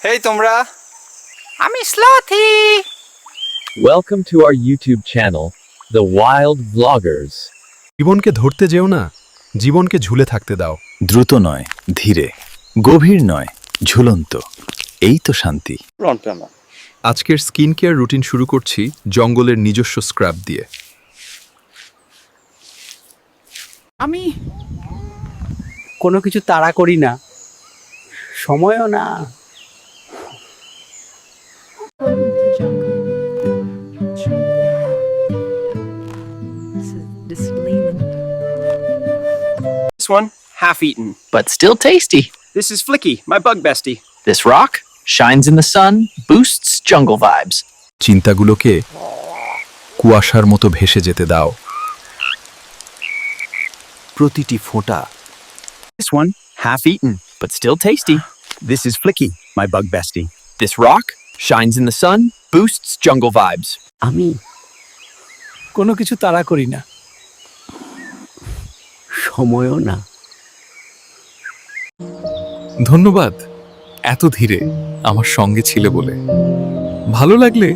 হেই তোমরা, আমি স্লথি। Welcome to our YouTube channel, The Wild Vloggers. জীবনকে ধরতে যেও না, জীবনকে ঝুলে থাকতে দাও। দ্রুত নয়, ধীরে, গভীর নয়, ঝুলন্ত, এই তো শান্তি। আজকের স্কিন কেয়ার রুটিন শুরু করছি জঙ্গলের নিজস্ব স্ক্রাব দিয়ে। আমি কোনো কিছু তাড়া করি না, সময়ও না। This one, half eaten. but still tasty. This is Flicky, my bug bestie. This rock shines in the sun, boosts jungle vibes. চিন্তাগুলোকে কুয়াশার মতো ভেসে যেতে দাও। প্রতিটি ফোঁটা। This one, half eaten, but still tasty. This is Flicky, my bug bestie. This rock shines in the sun, boosts jungle vibes. আমি কোনো কিছু তাড়া করি না, সময়ও না। ধন্যবাদ এত ধীরে আমার সঙ্গে ছিলে বলে। ভালো লাগলে